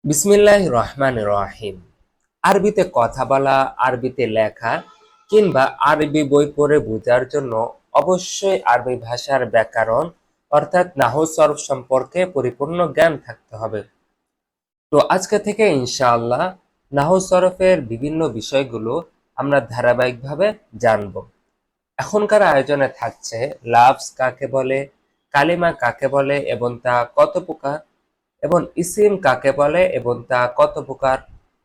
বিসমিল্লাহির রহমানির রহিম। আরবিতে কথা বলা, আরবিতে লেখা কিংবা আরবি বই পড়ে বোঝার জন্য অবশ্যই আরবি ভাষার ব্যাকরণ অর্থাৎ নাহু সরফ সম্পর্কে পরিপূর্ণ জ্ঞান থাকতে হবে। তো আজকে থেকে ইনশাআল্লাহ নাহু সরফের বিভিন্ন বিষয়গুলো আমরা ধারাবাহিকভাবে জানব। এখনকার আয়োজনে থাকছে লাফজ কাকে বলে, কালিমা কাকে বলে এবং তা কত প্রকার, এবং ইসিম কাকে বলে এবং তা কত প্রকার,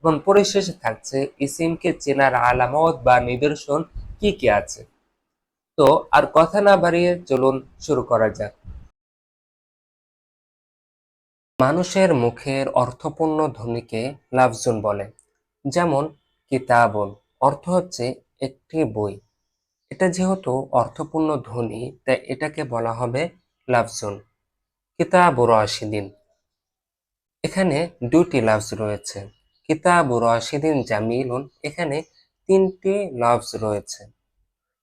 এবং পরিশেষে থাকছে ইসিমকে চেনার আলামত বা নিদর্শন কি কি আছে। তো আর কথা না বাড়িয়ে চলুন শুরু করা যাক। মানুষের মুখের অর্থপূর্ণ ধ্বনিকে লাফজুন বলে। যেমন কিতাবুন অর্থ হচ্ছে একটি বই। এটা যেহেতু অর্থপূর্ণ ধ্বনি তাই এটাকে বলা হবে লাফজুন। কিতাবু রাশিদিন, এখানে দুটি লফজ রয়েছে। কিতাবু রাশিদিন জামিলুন, এখানে তিনটি লফজ রয়েছে।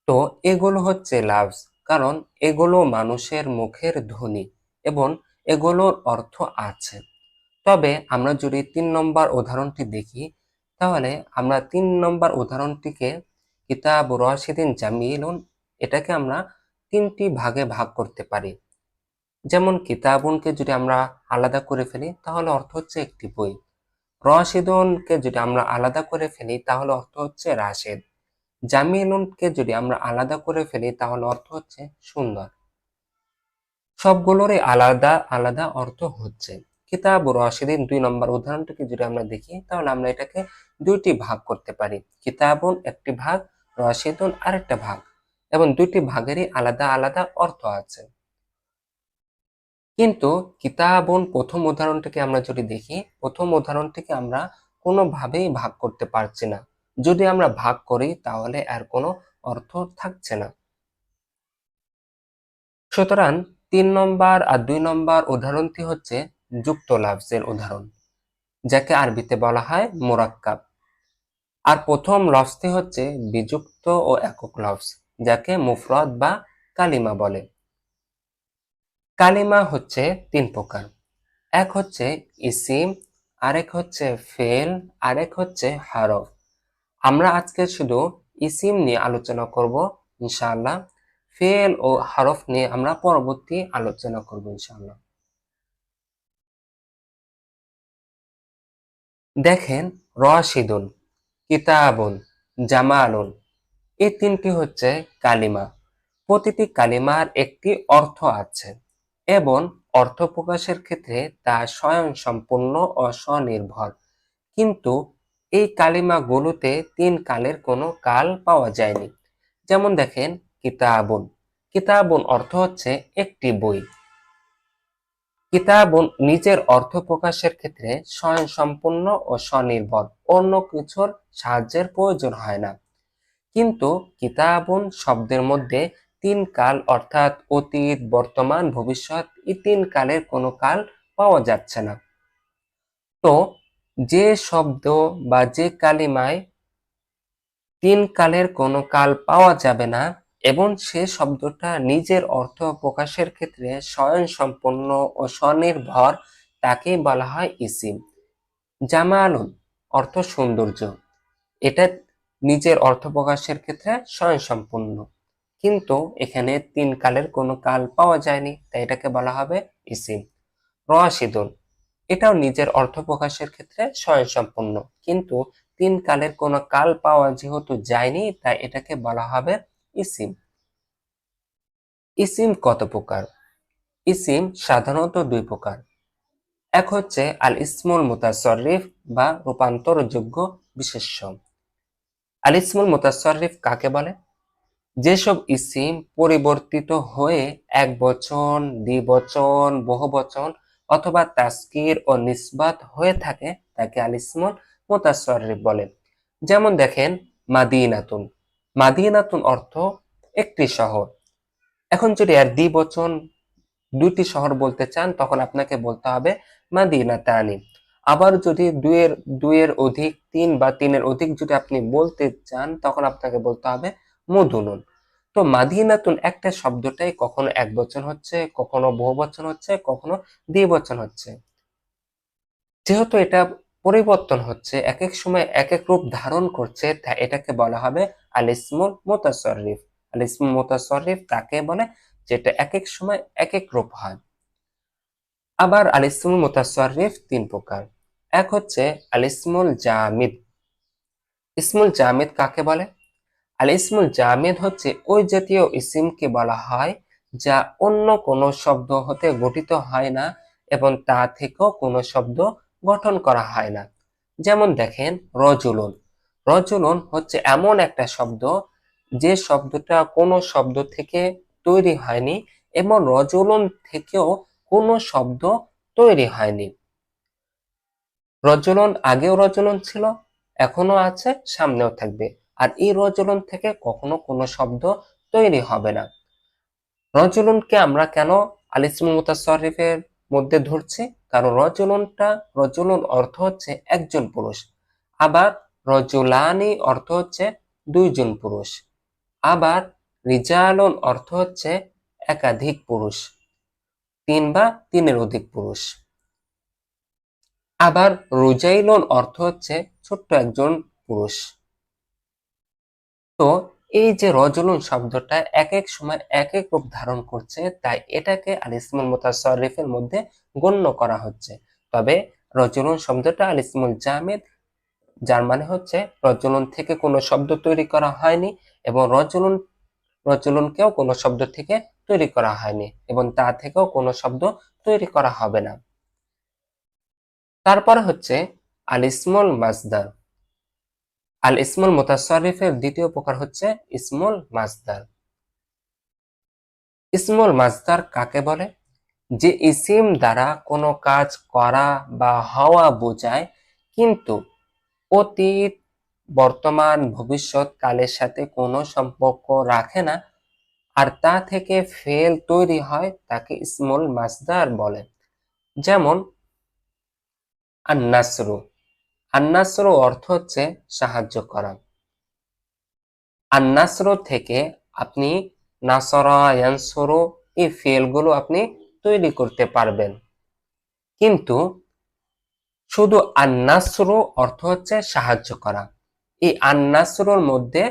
তো এগুলো হচ্ছে লফজ, কারণ এগুলো মানুষের মুখের ধ্বনি এবং এগুলোর অর্থ আছে। তবে আমরা যদি ৩ নম্বর উদাহরণটি দেখি, তাহলে আমরা ৩ নম্বর উদাহরণটিকে কিতাবু রাশিদিন জামিলুন, এটাকে আমরা তিনটি ভাগে ভাগ করতে পারি। যেমন কিতাবুনকে যদি আমরা আলাদা করে ফেলি তাহলে অর্থ হচ্ছে একটি বই। রাশিদুনকে যদি আমরা আলাদা করে ফেলি তাহলে অর্থ হচ্ছে রাশেদ। জামিলুনকে যদি আমরা আলাদা করে ফেলি তাহলে অর্থ হচ্ছে সুন্দর। সবগুলোরই আলাদা আলাদা অর্থ হচ্ছে। কিতাবু রাশিদিন ২ নম্বর উদাহরণটিকে যদি আমরা দেখি তাহলে আমরা এটাকে দুইটি ভাগ করতে পারি। কিতাবুন একটি ভাগ, রাশিদুন আরেকটা ভাগ, এবং দুইটি ভাগেরই আলাদা আলাদা অর্থ আছে। কিন্তু কিতাবুন প্রথম উদাহরণটিকে আমরা যদি দেখি, প্রথম উদাহরণটিকে আমরা কোনোভাবেই ভাগ করতে পারছি না। যদি আমরা ভাগ করি তাহলে আর কোনো অর্থ থাকছে না। সুতরাং ৩ নম্বর আর ২ নম্বর উদাহরণটি হচ্ছে যুক্ত লফজের উদাহরণ, যাকে আরবিতে বলা হয় মুরাক্কাব। আর প্রথম লফজটি হচ্ছে বিযুক্ত ও একক লফজ, যাকে মুফরদ বা কালিমা বলে। কালিমা হচ্ছে ৩ প্রকার। এক হচ্ছে ইসিম, আরেক হচ্ছে ফেল, আরেক হচ্ছে হরফ। আমরা আজকে শুধু ইসিম নিয়ে আলোচনা করব ইনশাআল্লাহ। ফেল ও হরফ নিয়ে আমরা পরবর্তী আলোচনা করব ইনশাআল্লাহ। দেখেন, রাশিদুন, কিতাবুন, জামালুন, এই তিনটি হচ্ছে কালিমা। প্রতিটি কালিমার একটি অর্থ আছে এবং অর্থ প্রকাশের ক্ষেত্রে তা স্বয়ংসম্পূর্ণ ও স্বনির্ভর। কিন্তু এই কালিমাগুলোতে ৩ কালের কোনো কাল পাওয়া যায়নি। যেমন দেখেন, কিতাবুন, কিতাবুন অর্থ হচ্ছে একটি বই। কিতাবুন নিজের অর্থ প্রকাশের ক্ষেত্রে স্বয়ংসম্পূর্ণ ও স্বনির্ভর, অন্য কিছুর সাহায্যের প্রয়োজন হয় না। কিন্তু কিতাবুন শব্দের মধ্যে ৩ কাল অর্থাৎ অতীত, বর্তমান, ভবিষ্যৎ, এই ৩ কালের কোনো কাল পাওয়া যাচ্ছে না। তো যে শব্দ বা যে কালিমায় ৩ কালের কোনো কাল পাওয়া যাবে না এবং সে শব্দটা নিজের অর্থ প্রকাশের ক্ষেত্রে স্বয়ংসম্পূর্ণ ও স্বনির্ভর, তাকেই বলা হয় ইসিম। জামালুন অর্থ সৌন্দর্য, এটা নিজের অর্থ প্রকাশের ক্ষেত্রে স্বয়ংসম্পূর্ণ, কিন্তু এখানে ৩ কালের কোনো কাল পাওয়া যায়নি, তাই এটাকে বলা হবে ইসিম। রাশিদুন, এটাও নিজের অর্থ প্রকাশের ক্ষেত্রে স্বয়ংসম্পূর্ণ, কিন্তু ৩ কালের কোনো কাল পাওয়া যেহেতু যায়নি তাই এটাকে বলা হবে ইসিম। ইসিম কত প্রকার? ইসিম সাধারণত ২ প্রকার। এক হচ্ছে আল ইসমুল মুতাসররিফ বা রূপান্তরযোগ্য বিশেষ্য। আল ইসমুল মুতাসররিফ কাকে বলে? যেসব ইসিম পরিবর্তিত হয়ে একবচন, দ্বিবচন, বহুবচন অথবা তাসকির ও নিসবাত হয়ে থাকে তাকে আল ইসমুল মুতাসররিফ বলে। যেমন দেখেন, মাদিনাতুন, মাদিনাতুন অর্থ একটি শহর। এখন যদি এর দ্বিবচন ২টি শহর বলতে চান তখন আপনাকে বলতে হবে মাদিনাতানি। আবার যদি দুইয়ের অধিক, ৩ বা ৩-এর অধিক যদি আপনি বলতে চান তখন আপনাকে বলতে হবে মুদুনুন। তো মাদিনাতুন একটা শব্দটাই কখনো একবচন হচ্ছে, কখনো বহুবচন হচ্ছে, কখনো দ্বিবচন হচ্ছে। যেহেতু এটা পরিবর্তন হচ্ছে, এক এক সময় এক এক রূপ ধারণ করছে, তাই এটাকে বলা হবে আল ইসমুল মুতাসাররিফ। আল ইসমুল মুতাসাররিফ তাকে বলে যেটা এক এক সময় এক এক রূপ হয়। আবার আল ইসমুল মুতাসাররিফ তিন প্রকার। এক হচ্ছে আল ইসমুল জামিদ। ইসমুল জামিদ কাকে বলে? আল ইসমুল জামিদ হচ্ছে ওই জাতীয় ইসিমকে বলা হয় যা অন্য কোনো শব্দ হতে গঠিত হয় না এবং তা থেকেও কোনো শব্দ গঠন করা হয় না। যেমন দেখেন রজুলুন। রজুলুন হচ্ছে এমন একটা শব্দ যে শব্দটা কোনো শব্দ থেকে তৈরি হয়নি এবং রজুলুন থেকেও কোনো শব্দ তৈরি হয়নি। রজলন আগেও রজলন ছিল, এখনো আছে, সামনেও থাকবে। আর এই রজলন থেকে কখনো কোনো শব্দ তৈরি হবে না। রজলনকে আমরা কেন আল ইসমুল মুতাসাররিফের মধ্যে ধরছি? কারণ রজলন অর্থ হচ্ছে একজন পুরুষ। আবার রজুলানি অর্থ হচ্ছে দুইজন পুরুষ। আবার রিজালন অর্থ হচ্ছে একাধিক পুরুষ, তিন বা তিনের অধিক পুরুষ। আবার রুজাইলন অর্থ হচ্ছে ছোট্ট একজন পুরুষ। তো এই যে রজলুন শব্দটা এক এক সময় এক এক রূপ ধারণ করছে, তাই এটাকে আল ইসমুল মুতাসাররিফের মধ্যে গণ্য করা হচ্ছে। তবে রজলুন শব্দটা আল ইসমুল জামিদ, যার মানে হচ্ছে রজলুন থেকে কোনো শব্দ তৈরি করা হয়নি এবং রজলুনকেও কোনো শব্দ থেকে তৈরি করা হয়নি এবং তা থেকেও কোনো শব্দ তৈরি করা হবে না। তারপর হচ্ছে আল ইসমুল মাসদার। আল ইসমুল মুতাসাররিফের দ্বিতীয় প্রকার হচ্ছে ইসমুল মাসদার। ইসমুল মাসদার কাকে বলে? যে ইসিম দ্বারা কোনো কাজ করা বা হওয়া বোঝায় কিন্তু অতীত, বর্তমান, ভবিষ্যৎ কালের সাথে কোনো সম্পর্ক রাখে না আর তা থেকে ফেল তৈরি হয়, তাকে ইসমুল মাসদার বলে। যেমন আন-নাসরু। আন-নাসরু অর্থ হচ্ছে সাহায্য করা। আন-নাসরু থেকে আপনি নাসরা, ইয়ানসুরু এই ফেলগুলো আপনি তৈরি করতে পারবেন। কিন্তু শুধু আন-নাসরু অর্থ হচ্ছে সাহায্য করা। এই আন-নাসরুর মধ্যে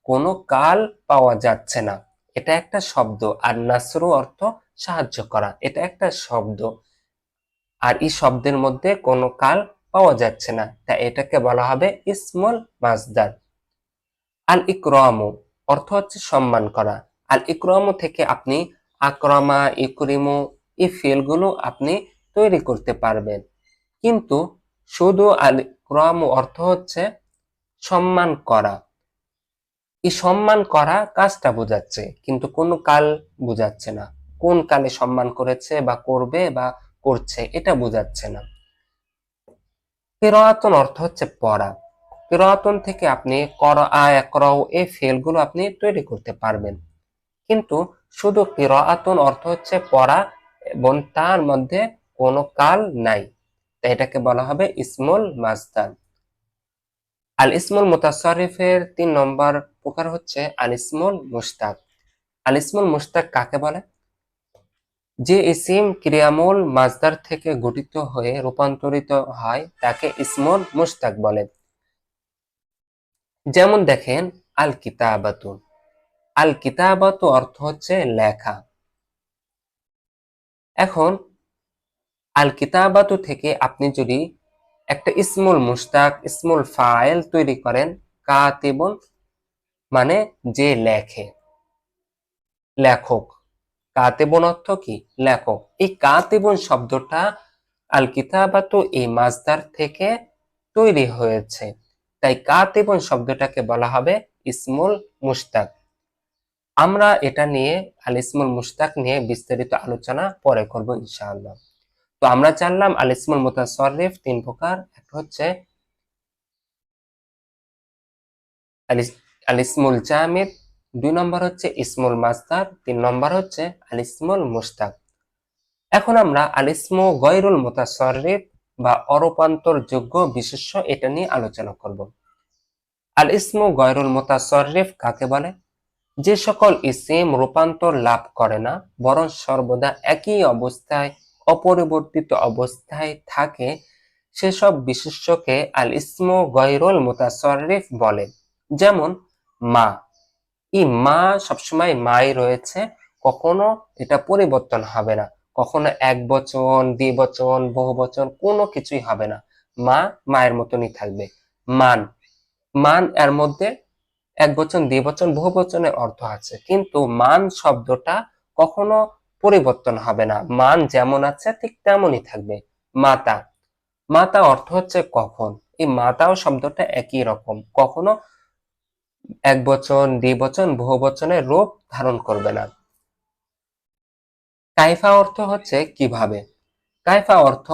কোনো কাল পাওয়া যাচ্ছে না। এটা একটা শব্দ। আন-নাসরু অর্থ সাহায্য করা, এটা একটা শব্দ। আর এই শব্দের মধ্যে কোনো কাল পাওয়া যাচ্ছে না, তাই এটাকে বলা হবে ইসমুল মাসদার। আল ইকরামু অর্থ হচ্ছে সম্মান করা। আল ইকরামু থেকে আপনি আকরামা, ইকরিমু এই ফেলগুলো আপনি তৈরি করতে পারবেন। কিন্তু শুধু আল ইকরামু অর্থ হচ্ছে সম্মান করা। এই সম্মান করা কাজটা বোঝাচ্ছে কিন্তু কোনো কাল বোঝাচ্ছে না। কোন কালে সম্মান করেছে বা করবে বা করছে এটা বোঝাচ্ছে না। কিরাআতুন অর্থ হচ্ছে পড়া। কিরাআতুন থেকে আপনি করাআ, ইয়াকরাউ এই ফেলগুলো আপনি তৈরি করতে পারবেন। কিন্তু শুধু কিরাআতুন অর্থ হচ্ছে পড়া এবং তার মধ্যে কোনো কাল নাই, তাই এটাকে বলা হবে ইসমুল মাসদার। আল ইসমুল মুতাসাররিফের ৩ নম্বর প্রকার হচ্ছে আল ইসমুল মুশতাক। আল ইসমুল মুশতাক কাকে বলে? যে ইসিম ক্রিয়ামূল মাসদার থেকে গঠিত হয়ে রূপান্তরিত হয় তাকে ইসমুল মুশতাক বলে। যেমন দেখেন আল কিতাবাতু। আল কিতাবাতু অর্থ হচ্ছে লেখা। এখন আল কিতাবাতু থেকে আপনি যদি একটা ইসমুল মুশতাক, ইসমুল ফাইল তৈরি করেন, কাতিবুন মানে যে লেখে, লেখক। কাতিবুন অর্থ কি? লেখক। এই কাতিবুন শব্দটা আল কিতাবাতু এই মাসদার থেকে তৈরি হয়েছে, তাই কাতিবুন শব্দটাকে বলা হবে ইসমুল মুশতাক। আমরা এটা নিয়ে আল ইসমুল মুশতাক নিয়ে বিস্তারিত আলোচনা পরে করব ইনশাআল্লাহ। তো আমরা জানলাম আল ইসমুল মুতাসাররিফ ৩ প্রকার। একটা হচ্ছে আল ইসমুল জামিদ, ২ নম্বর হচ্ছে ইসমুল মাসদার, ৩ নম্বর হচ্ছে আল ইসমুল মুশতাক। এখন আমরা আল ইসমু গয়রুল মুতাসাররিফ বা অরূপান্তরযোগ্য বিশেষ্য এটা নিয়ে আলোচনা করব। আল ইসমু গয়রুল মুতাসাররিফ কাকে বলে? যে সকল ইসিম রূপান্তর লাভ করে না বরং সর্বদা একই অবস্থায়, অপরিবর্তিত অবস্থায় থাকে, সেসব বিশেষ্যকে আল ইসমু গয়রুল মুতাসাররিফ বলে। যেমন মা, এই মা সবসময় মাই রয়েছে, কখনো এটা পরিবর্তন হবে না, কখনো এক বচন, দ্বিবচন, বহুবচন কোনো কিছুই হবে না, মা মায়ের মতনই থাকবে। মান, মান এর মধ্যে এক বচন, দ্বিবচন, বহুবচনের অর্থ আছে, কিন্তু মান শব্দটা কখনো পরিবর্তন হবে না, মান যেমন আছে ঠিক তেমনই থাকবে। মাতা, মাতা অর্থ হচ্ছে কখন, এই মাতাও শব্দটা একই রকম, কখনো এক বচন, দ্বিবচন, বহুবচনের রূপ ধারণ করবে না। কাইফা অর্থ হচ্ছে কিভাবে, কাইফা অর্থ,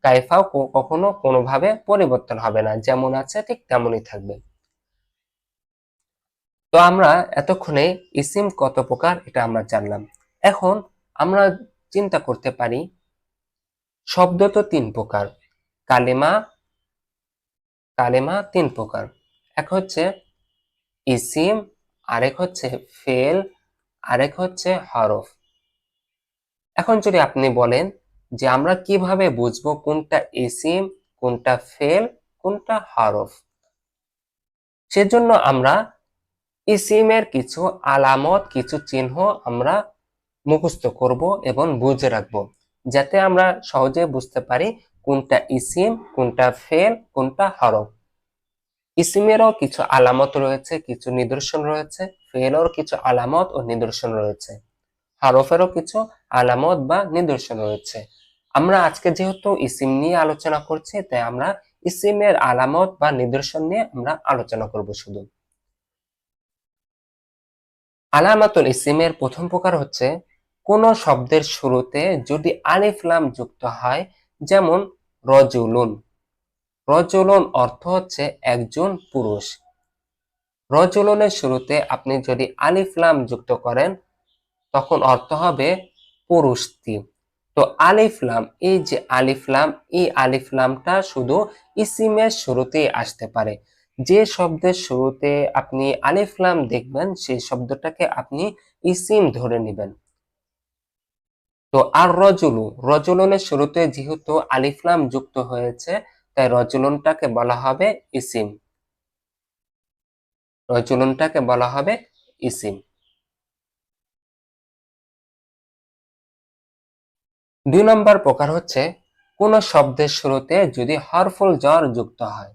কাইফা কখনো কোনোভাবে পরিবর্তন হবে না, যেমন আছে ঠিক তেমনই থাকবে। তো আমরা এতক্ষণে ইসিম কত প্রকার এটা আমরা জানলাম। এখন আমরা চিন্তা করতে পারি শব্দ তো তিন প্রকার, কালেমা, কালেমা তিন প্রকার, এক হচ্ছে ইসিম, আরেক হচ্ছে ফেল, আরেক হচ্ছে হরফ। এখন যদি আপনি বলেন যে আমরা কিভাবে বুঝবো কোনটা ইসিম, কোনটা ফেল, কোনটা হরফ, সেজন্য আমরা ইসিমের কিছু আলামত, কিছু চিহ্ন আমরা মুখস্থ করব এবং বুঝে রাখবো, যাতে আমরা সহজে বুঝতে পারি কোনটা ইসিম, কোনটা ফেল, কোনটা হরফ। ইসিমেরও কিছু আলামত রয়েছে, কিছু নিদর্শন রয়েছে, ফেলেরও কিছু আলামত ও নিদর্শন রয়েছে, হরফেরও কিছু আলামত বা নিদর্শন রয়েছে। আমরা আজকে যেহেতু ইসিম নিয়ে আলোচনা করছি, তাই আমরা ইসিমের আলামত বা নিদর্শন নিয়ে আমরা আলোচনা করব শুধু। আলামাতুল ইসিমের প্রথম প্রকার হচ্ছে কোন শব্দের শুরুতে যদি আলিফ লাম যুক্ত হয়, যেমন রজুলুন, রজুলুন অর্থ হচ্ছে একজন পুরুষ, রজুলুনের শুরুতে আপনি যদি আলিফ লাম যুক্ত করেন তখন অর্থ হবে পুরুষটি। তো আলিফ লাম, এই যে আলিফ লাম, এই আলিফ লামটা শুধু ইসিমের শুরুতেই আসতে পারে। যে শব্দের শুরুতে আপনি আলিফ লাম দেখবেন সেই শব্দটাকে আপনি ইসিম ধরে নেবেন। তো আর রজুলু, রজুলনের শুরুতে যেহেতু আলিফ লাম যুক্ত হয়েছে, তাই রজুলনটাকে বলা হবে ইসিম, রজুলনটাকে বলা হবে ইসিম। দুই নম্বর প্রকার হচ্ছে কোন শব্দের শুরুতে যদি হরফুল জ্বর যুক্ত হয়,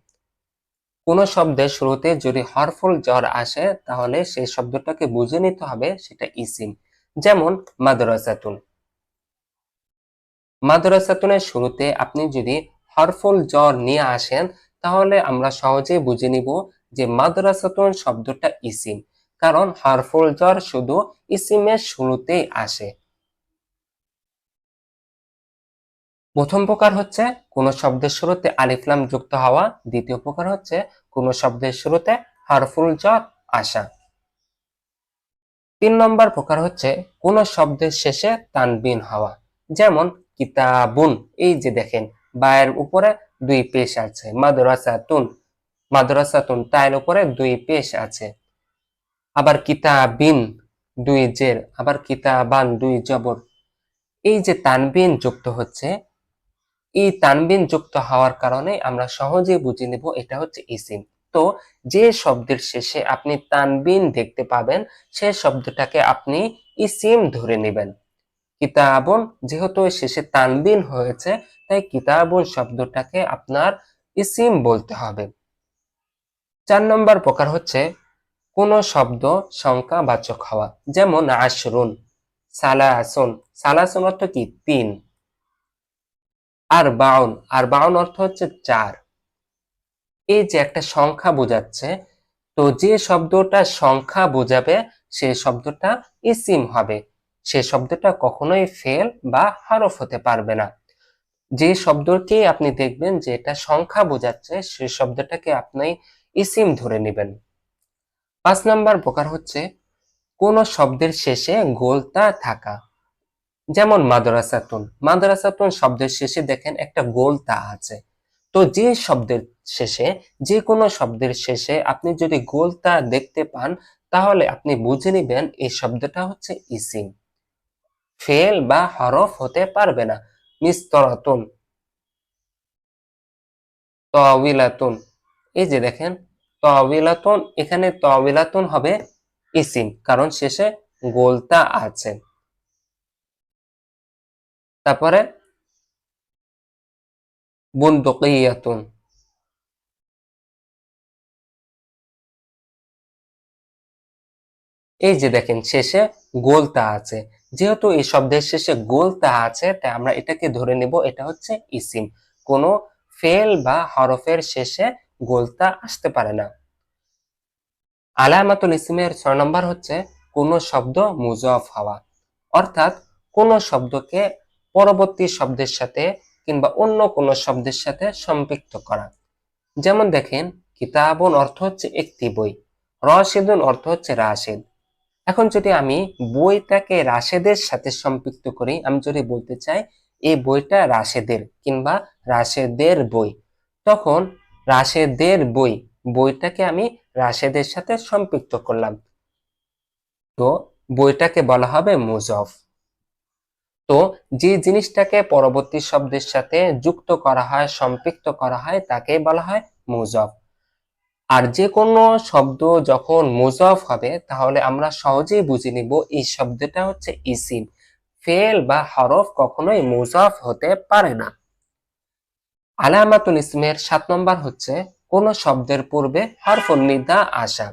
কোন শব্দের শুরুতে যদি হরফুল জ্বর আসে তাহলে সেই শব্দটাকে বুঝে নিতে হবে সেটা ইসিম। যেমন মাদ্রাসাতুন, মাদ্রাসাতুনের শুরুতে আপনি যদি হরফুল জ্বর নিয়ে আসেন তাহলে আমরা সহজেই বুঝে নিব যে মাদ্রাসাতুন শব্দটা ইসিম, কারণ হরফুল জ্বর শুধু ইসিমের শুরুতেই আসে। প্রথম প্রকার হচ্ছে কোন শব্দের শুরুতে আলিফ লাম যুক্ত হওয়া, দ্বিতীয় প্রকার হচ্ছে কোন শব্দের শুরুতে হরফুল জ্বর আসা। তিন নম্বর প্রকার হচ্ছে কোন শব্দের শেষে তানবিন হওয়া, যেমন কিতাবুন, এই যে দেখেন বায়ের উপরে দুই পেশ আছে, মাদ্রাসাতুন, মাদ্রাসাতুন তায়ের উপরে দুই পেশ আছে, আবার কিতাবিন দুই জের, আবার কিতাবান দুই জবর। এই যে তানবিন যুক্ত হচ্ছে, এই তানবিন যুক্ত হওয়ার কারণে আমরা সহজেই বুঝে নেব এটা হচ্ছে ইসিম। তো যে শব্দের শেষে আপনি তানবিন দেখতে পাবেন সেই শব্দটাকে আপনি ইসিম ধরে নেবেন। কিতাবুন যেহেতু শেষে তানবিন হয়েছে, তাই কিতাবুন শব্দটাকে আপনার ইসিম বলতে হবে। 4 নম্বর প্রকার হচ্ছে কোন শব্দ সংখ্যাবাচক হওয়া, যেমন আশরুন, সালাসুন, সালাসুন অর্থ কি তিন, আর বাউন, আর বাউন অর্থ হচ্ছে চার। এই যে একটা সংখ্যা বোঝাচ্ছে, তো যে শব্দটা সংখ্যা বোঝাবে সে শব্দটা ইসিম হবে, সে শব্দটা কখনোই ফেল বা হরফ হতে পারবে না। যে শব্দটি আপনি দেখবেন যে এটা সংখ্যা বোঝাচ্ছে সেই শব্দটাকে আপনি ইসিম ধরে নেবেন। 5 নাম্বার প্রকার হচ্ছে কোন শব্দের শেষে গোলতা থাকা, যেমন মাদ্রাসাতুন, মাদ্রাসাতুন শব্দের শেষে দেখেন একটা গোলতা আছে। তো যে শব্দের শেষে, যে কোনো শব্দের শেষে আপনি যদি গোলতা দেখতে পান তাহলে আপনি বুঝে নেবেন এই শব্দটা হচ্ছে ইসিম, ফেল বা হরফ হতে পারবে না। মিস্তরাতুন, তাওয়িলাতুন। এই যে দেখেন তাওয়িলাতুন, এখানে তাওয়িলাতুন হবে ইসিম, কারণ শেষে গোলতা আছে। তারপরে বুনদুকিয়াতুন। এই যে দেখেন শেষে গোলতা আছে, যেহেতু এই শব্দের শেষে গোলতা আছে তাই আমরা এটাকে ধরে নেব এটা হচ্ছে ইসিম। কোনো ফেল বা হরফের শেষে গোলতা আসতে পারে না। আলামাতুল ইসমের ৬ নম্বর হচ্ছে কোনো শব্দ মুজফ হওয়া, অর্থাৎ কোনো শব্দকে পরবর্তী শব্দের সাথে কিংবা অন্য কোনো শব্দের সাথে সম্পৃক্ত করা। যেমন দেখেন কিতাবুন অর্থ হচ্ছে একটি বই, রাশিদুন অর্থ হচ্ছে রাশেদ। এখন যদি আমি বইটাকে রাশেদের সাথে সম্পৃক্ত করি, আমি যদি বলতে চাই এই বইটা রাশেদের কিংবা রাশেদের বই, তখন রাশেদের বই, বইটাকে আমি রাশেদের সাথে সম্পৃক্ত করলাম, তো বইটাকে বলা হবে মুজফ। তো যে জিনিসটাকে পরবর্তী শব্দের সাথে যুক্ত করা হয়, সম্পৃক্ত করা হয়, তাকেই বলা হয় মুজফ। আর যে কোনো শব্দ যখন মুজফ হবে তাহলে আমরা সহজেই বুঝে নিব এই শব্দটা হচ্ছে ইসিম। ফেল বা হরফ কখনোই মুজফ হতে পারে না। আলামাতুল ইসমের ৭ নম্বর হচ্ছে কোন শব্দের পূর্বে হরফুন নিদা আসা।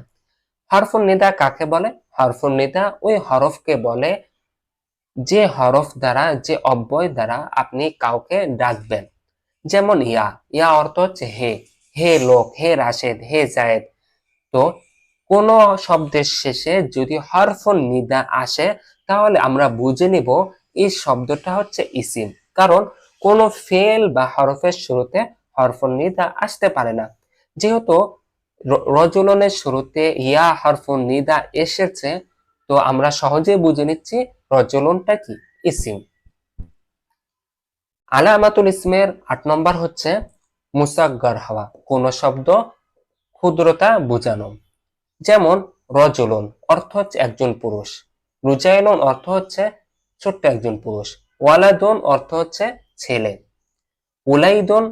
হরফুন নিদা কাকে বলে? হরফুন নিদা ওই হরফকে বলে যে হরফ দ্বারা, যে অব্যয় দ্বারা আপনি কাউকে ডাকবেন। যেমন ইয়া, ইয়া অর্থ হচ্ছে হে, হে লোক, হে রাশেদ, হে জায়েদ। তো কোন শব্দের শেষে যদি হরফুন নিদা আসে তাহলে আমরা বুঝে নিব এই শব্দটা হচ্ছে ইসিম, কারণ কোন ফেল বা হরফের শুরুতে হরফুন নিদা আসতে পারে না। যেহেতু রজলনের শুরুতে ইয়া হরফুন নিদা এসেছে, তো আমরা সহজেই বুঝে নিচ্ছি রজলনটা কি, ইসিম। আলামাতুল ইসমের ৮ নম্বর হচ্ছে মুসাগগার হওয়া, কোন শব্দ ক্ষুদ্রতা বোঝানো। যেমন রজলন অর্থ হচ্ছে একজন পুরুষ, রুজাইলন অর্থ হচ্ছে ছোট্ট একজন পুরুষ, ওয়ালাদুন অর্থ হচ্ছে ছেলে, উলাইদুন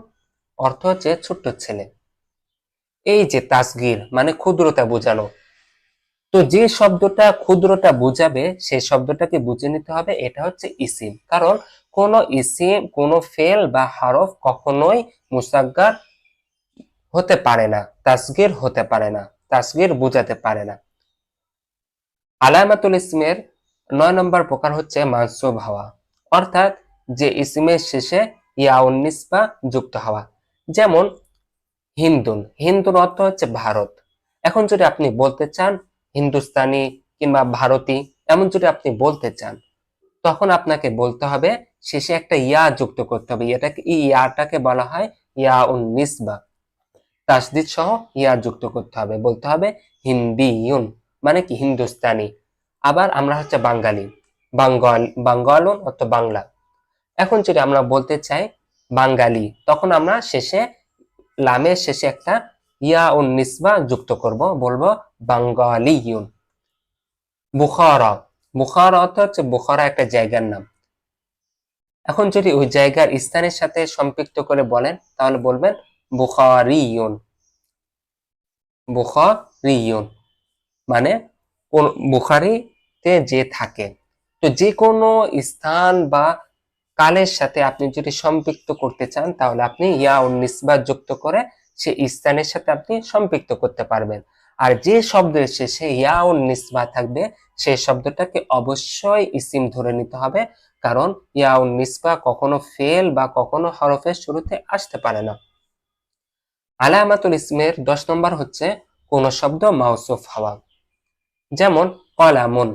অর্থ হচ্ছে ছোট্ট ছেলে। এই যে তাসগীর মানে ক্ষুদ্রতা বোঝানো, তো যে শব্দটা ক্ষুদ্রতা বোঝাবে সেই শব্দটাকে বুঝে নিতে হবে এটা হচ্ছে ইসিম, কারণ কোন ইসিম, কোন ফেল বা হরফ কখনোই মুসাগগার হতে পারে না, তাসগীর হতে পারে না, তাসগীর বোঝাতে পারে না। আলামাতুল ইসমের ৯ নম্বর প্রকার হচ্ছে মানসুব হওয়া, অর্থাৎ যে ইসমের শেষে ইয়াউন নিসবা যুক্ত হওয়া। যেমন হিন্দুন, হিন্দুন অর্থ হচ্ছে ভারত। এখন যদি আপনি বলতে চান হিন্দুস্তানি কিংবা ভারতী, এমন যদি আপনি বলতে চান, তখন আপনাকে বলতে হবে শেষে একটা ইয়া যুক্ত করতে হবে, এটাকে ইয়াটাকে বলা হয় ইয়াউন নিসবা, তাসদিদ সহ ইয়া যুক্ত করতে হবে, বলতে হবে হিন্দিউন মানে কি হিন্দুস্তানি। আবার আমরা হচ্ছে বাঙালি, বাঙ্গালুন অর্থ বাংলা। এখন যদি আমরা বলতে চাই বাঙালি, তখন আমরা শেষে লামের শেষে একটা ইয়া উন নিসবা যুক্ত করব, বলবো বাঙ্গালিউন। বুখারা, বুখারা অর্থ হচ্ছে বুখারা একটা জায়গার নাম। এখন যদি ওই জায়গার স্থানের সাথে সম্পৃক্ত করে বলেন তাহলে বলবেন বুখারিউন, বুখারিউন মানে বুখারীতে যে থাকে। তো যে কোনো স্থান বা কালের সাথে আপনি যদি সম্পৃক্ত করতে চান তাহলে আপনি ইয়া ও নিসবা যুক্ত করে সেই স্থানের সাথে আপনি সম্পৃক্ত করতে পারবেন। আর যে শব্দের শেষে ইয়া ও নিসবা থাকবে সেই শব্দটাকে অবশ্যই ইসিম ধরে নিতে হবে, কারণ ইয়া ও নিসবা কখনো ফেল বা কখনো হরফের শুরুতে আসতে পারে না। আলামাতুল ইসমের ১০ নম্বর হচ্ছে কোন শব্দ মাউসুফ হওয়া। যেমন কলামুন,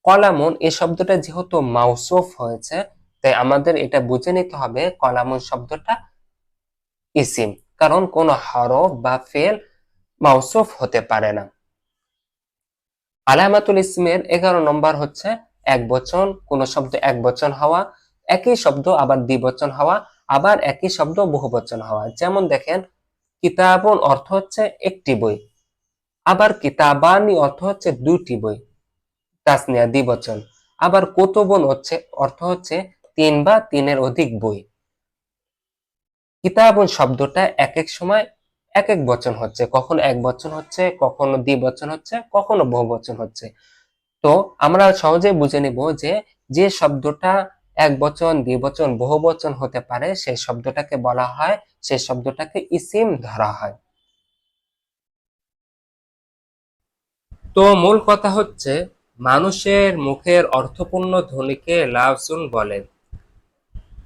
কলামুন এই শব্দটা যেহেতু মাউসুফ হয়েছে তাই আমাদের এটা বুঝে নিতে হবে কলামুন শব্দটা ইসিম, কারণ কোন হরফ বা ফেল মাউসুফ হতে পারে না। আলামাতুল ইসমের ১১ নম্বর হচ্ছে এক বচন, কোন শব্দ এক বচন হওয়া, একই শব্দ আবার দ্বিবচন হওয়া, আবার একই শব্দ বহুবচন হওয়া। যেমন দেখেন কিতাবুন অর্থ হচ্ছে একটি বই, আবার কিতাবানি অর্থ হচ্ছে দুটি বই, তাসনিয়া দ্বিবচন। আবার কুতুবুন হচ্ছে অর্থ হচ্ছে তিন বা তিনের অধিক বই। কিতাবুন শব্দটা এক এক সময় এক এক বচন হচ্ছে, কখনো এক বচন হচ্ছে, কখনো দ্বিবচন হচ্ছে, কখনো বহুবচন হচ্ছে। তো আমরা সহজেই বুঝে নিব যে যে শব্দটা এক বচন, দ্বিবচন, বহুবচন হতে পারে সেই শব্দটাকে বলা হয়, সেই শব্দটাকে ইসিম ধরা হয়। তো মূল কথা হচ্ছে মানুষের মুখের অর্থপূর্ণ ধ্বনিকে লাফজুন বলে।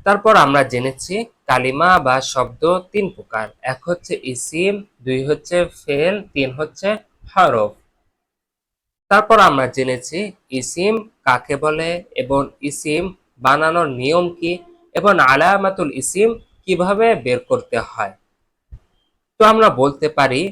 তারপর আমরা জেনেছি কালিমা বা শব্দ তিন প্রকার, এক হচ্ছে ইসিম, দুই হচ্ছে ফেল, তিন হচ্ছে হরফ। তারপর আমরা জেনেছি ইসিম কাকে বলে এবং ইসিম বানানোর নিয়ম কি এবং আলামাতুল ইসিম কিভাবে বের করতে হয়। তো আমরা বলতে পারি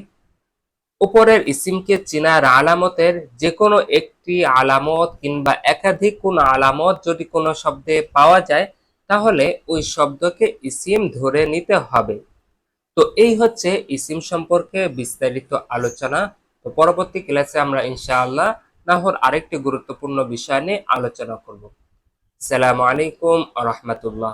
উপরের ইসিমকে চেনার আলামতের যে কোনো একটি আলামত কিংবা একাধিক কোনো আলামত যদি কোনো শব্দে পাওয়া যায় তাহলে ওই শব্দকে ইসিম ধরে নিতে হবে। তো এই হচ্ছে ইসিম সম্পর্কে বিস্তারিত আলোচনা। তো পরবর্তী ক্লাসে আমরা ইনশাআল্লাহ নাহর আরেকটি গুরুত্বপূর্ণ বিষয় নিয়ে আলোচনা করব। আসসালামু আলাইকুম ওয়া রাহমাতুল্লাহ।